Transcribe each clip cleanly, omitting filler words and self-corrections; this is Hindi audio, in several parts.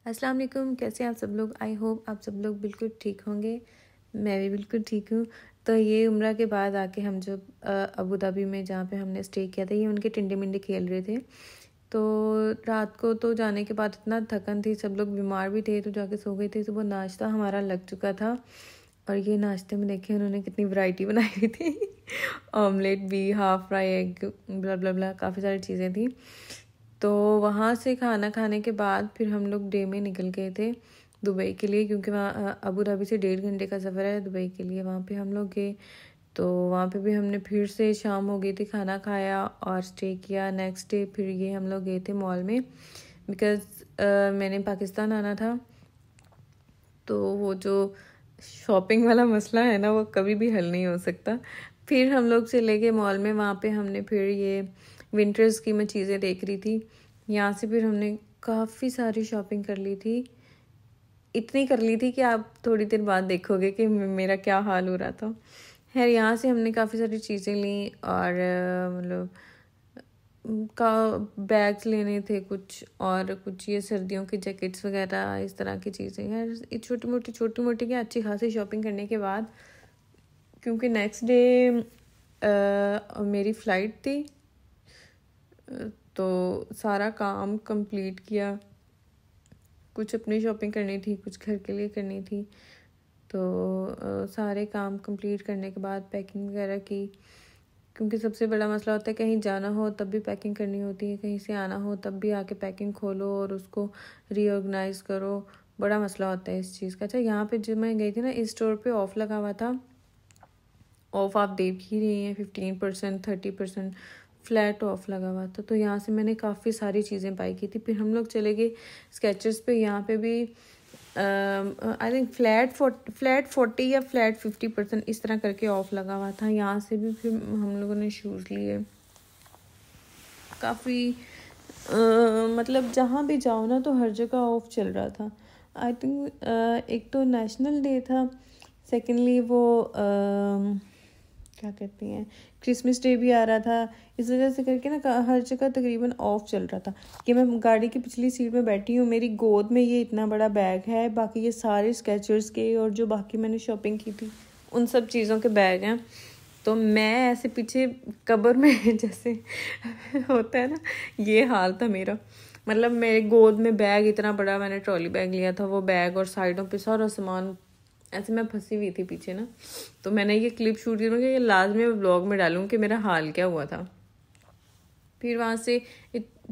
अस्सलाम वालेकुम। कैसे हैं आप सब लोग? आई होप आप सब लोग बिल्कुल ठीक होंगे। मैं भी बिल्कुल ठीक हूँ। तो ये उम्रा के बाद आके हम जब अबू धाबी में जहाँ पे हमने स्टे किया था, ये उनके टिंडे मिंडे खेल रहे थे। तो रात को तो जाने के बाद इतना थकन थी, सब लोग बीमार भी थे तो जाके सो गए थे। सुबह नाश्ता हमारा लग चुका था और ये नाश्ते में देखे उन्होंने कितनी वैरायटी बनाई हुई थी ऑमलेट भी, हाफ फ्राई एग, ब्ला ब्ला ब्ला, काफ़ी सारी चीज़ें थी। तो वहाँ से खाना खाने के बाद फिर हम लोग डे में निकल गए थे दुबई के लिए, क्योंकि वहाँ अबू धाबी से 1.5 घंटे का सफ़र है दुबई के लिए। वहाँ पे हम लोग गए तो वहाँ पे भी हमने फिर से शाम हो गई थी, खाना खाया और स्टे किया। नेक्स्ट डे फिर ये हम लोग गए थे मॉल में, बिकॉज़ मैंने पाकिस्तान आना था। तो वो जो शॉपिंग वाला मसला है ना, वो कभी भी हल नहीं हो सकता। फिर हम लोग चले गए मॉल में, वहाँ पे हमने फिर ये विंटर्स की मैं चीज़ें देख रही थी। यहाँ से फिर हमने काफ़ी सारी शॉपिंग कर ली थी, इतनी कर ली थी कि आप थोड़ी देर बाद देखोगे कि मेरा क्या हाल हो रहा था। खैर यहाँ से हमने काफ़ी सारी चीज़ें ली और मतलब का बैग्स लेने थे कुछ, और कुछ ये सर्दियों के जैकेट्स वगैरह, इस तरह की चीज़ें। यार ये छोटी मोटी क्या अच्छी खासी शॉपिंग करने के बाद, क्योंकि नेक्स्ट डे मेरी फ़्लाइट थी, तो सारा काम कंप्लीट किया। कुछ अपनी शॉपिंग करनी थी, कुछ घर के लिए करनी थी। तो सारे काम कंप्लीट करने के बाद पैकिंग वगैरह की, क्योंकि सबसे बड़ा मसला होता है कहीं जाना हो तब भी पैकिंग करनी होती है, कहीं से आना हो तब भी आके पैकिंग खोलो और उसको रीऑर्गेनाइज़ करो। बड़ा मसला होता है इस चीज़ का। अच्छा, यहाँ पे जब मैं गई थी ना, इस स्टोर पे ऑफ़ लगा हुआ था। ऑफ़ आप देख ही रही हैं, 15%, 30% फ्लैट ऑफ लगा हुआ था। तो यहाँ से मैंने काफ़ी सारी चीज़ें बाई की थी। फिर हम लोग चले गए स्केचर्स पे। यहाँ पे भी आई थिंक फ्लैट 40 या फ्लैट 50% इस तरह करके ऑफ लगा हुआ था। यहाँ से भी फिर हम लोगों ने शूज़ लिए। काफ़ी मतलब जहाँ भी जाओ ना तो हर जगह ऑफ चल रहा था। आई थिंक एक तो नेशनल डे था, सेकेंडली वो क्या कहती हैं, क्रिसमस डे भी आ रहा था। इस वजह से करके ना हर जगह तकरीबन ऑफ चल रहा था। कि मैं गाड़ी की पिछली सीट में बैठी हूँ, मेरी गोद में ये इतना बड़ा बैग है, बाकी ये सारे स्केचर्स के और जो बाकी मैंने शॉपिंग की थी उन सब चीज़ों के बैग हैं। तो मैं ऐसे पीछे कब्र में जैसे होता है ना, ये हाल था मेरा। मतलब मेरे गोद में बैग इतना बड़ा, मैंने ट्रॉली बैग लिया था, वो बैग और साइडों पे सारा सामान, ऐसे मैं फंसी हुई थी पीछे ना। तो मैंने ये क्लिप शूट करूँगी, ये लाजमी ब्लॉग में डालूँ कि मेरा हाल क्या हुआ था। फिर वहाँ से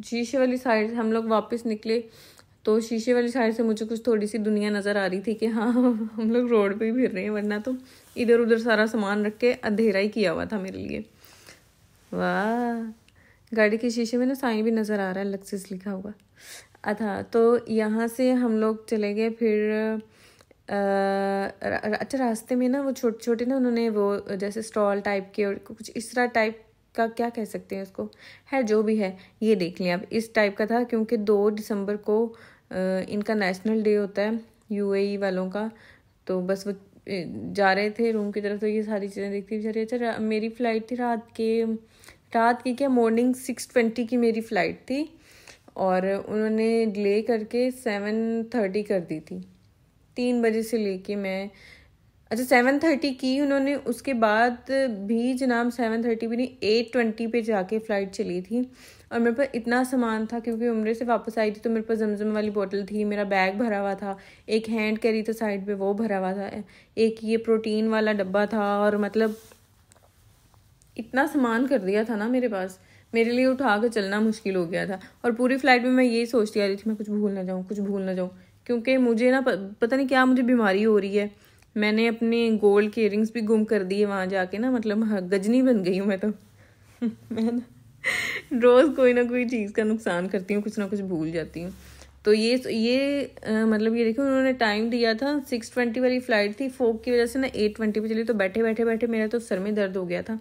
शीशे वाली साइड हम लोग वापस निकले, तो शीशे वाली साइड से मुझे कुछ थोड़ी सी दुनिया नज़र आ रही थी कि हाँ हम लोग रोड पे ही फिर रहे हैं, वरना तो इधर उधर सारा सामान रख के अंधेरा ही किया हुआ था मेरे लिए। वाह, गाड़ी के शीशे में ना साइन भी नज़र आ रहा है, लक्सिस लिखा हुआ। अच्छा, तो यहाँ से हम लोग चले गए फिर अच्छा, रास्ते में ना वो छोटे छोटे ना उन्होंने वो जैसे स्टॉल टाइप के और कुछ इस तरह टाइप का, क्या कह सकते हैं उसको, है जो भी है, ये देख लें आप, इस टाइप का था। क्योंकि 2 दिसंबर को इनका नेशनल डे होता है यूएई वालों का। तो बस वो जा रहे थे रूम की तरफ, तो ये सारी चीज़ें देखती जा रही। अच्छा, मेरी फ़्लाइट थी रात की क्या, मॉर्निंग 6:20 की मेरी फ़्लाइट थी, और उन्होंने डिले करके 7:30 कर दी थी। 3 बजे से लेके मैं, अच्छा 7:30 की उन्होंने, उसके बाद भी जनाब 7:30 भी नहीं, 8:20 पे जाके फ़्लाइट चली थी। और मेरे पास इतना सामान था, क्योंकि उम्रे से वापस आई थी, तो मेरे पास जमजम वाली बोतल थी, मेरा बैग भरा हुआ था, एक हैंड कैरी था साइड पे वो भरा हुआ था, एक ये प्रोटीन वाला डब्बा था, और मतलब इतना सामान कर दिया था ना मेरे पास, मेरे लिए उठा कर चलना मुश्किल हो गया था। और पूरी फ़्लाइट में मैं यही सोचती आ रही थी, मैं कुछ भूल ना जाऊँ, क्योंकि मुझे ना पता नहीं क्या मुझे बीमारी हो रही है। मैंने अपने गोल्ड के इयरिंग्स भी गुम कर दिए वहाँ जाके ना, मतलब गजनी बन गई हूँ मैं तो मैं ना रोज़ कोई ना कोई चीज़ का नुकसान करती हूँ, कुछ ना कुछ भूल जाती हूँ। तो ये मतलब ये देखो, उन्होंने टाइम दिया था 6:20 वाली फ़्लाइट थी, फोक की वजह से ना 8:20 पे चली। तो बैठे मेरा तो सर में दर्द हो गया था।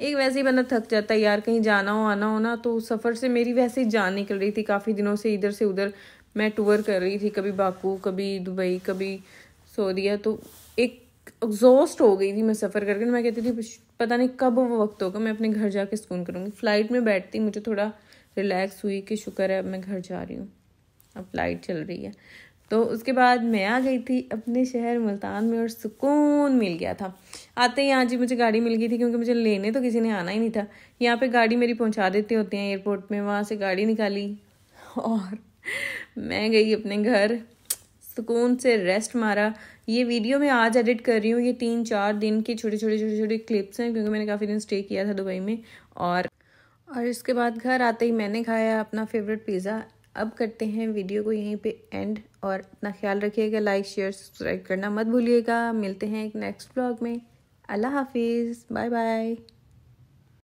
एक वैसे ही बंदा थक जाता है यार, कहीं जाना हो आना हो ना, तो सफ़र से मेरी वैसे ही जान निकल रही थी। काफ़ी दिनों से इधर से उधर मैं टूर कर रही थी, कभी बाकू, कभी दुबई, कभी सऊदीया। तो एक एग्जॉस्ट हो गई थी मैं सफ़र करके। मैं कहती थी पता नहीं कब वो वक्त होगा, मैं अपने घर जाके सुकून करूँगी। फ़्लाइट में बैठती मुझे थोड़ा रिलैक्स हुई कि शुक्र है अब मैं घर जा रही हूँ, अब फ़्लाइट चल रही है। तो उसके बाद मैं आ गई थी अपने शहर मुल्तान में और सुकून मिल गया था। आते ही यहाँ जी मुझे गाड़ी मिल गई थी, क्योंकि मुझे लेने तो किसी ने आना ही नहीं था। यहाँ पे गाड़ी मेरी पहुँचा देते होते हैं एयरपोर्ट में, वहाँ से गाड़ी निकाली और मैं गई अपने घर, सुकून से रेस्ट मारा। ये वीडियो मैं आज एडिट कर रही हूँ, ये 3-4 दिन की छोटे छोटे क्लिप्स हैं, क्योंकि मैंने काफ़ी दिन स्टे किया था दुबई में। और इसके बाद घर आते ही मैंने खाया अपना फेवरेट पिज़्ज़ा। अब करते हैं वीडियो को यहीं पे एंड, और अपना ख्याल रखिएगा, लाइक शेयर सब्सक्राइब करना मत भूलिएगा। मिलते हैं एक नेक्स्ट व्लॉग में। अल्लाह हाफिज़, बाय बाय।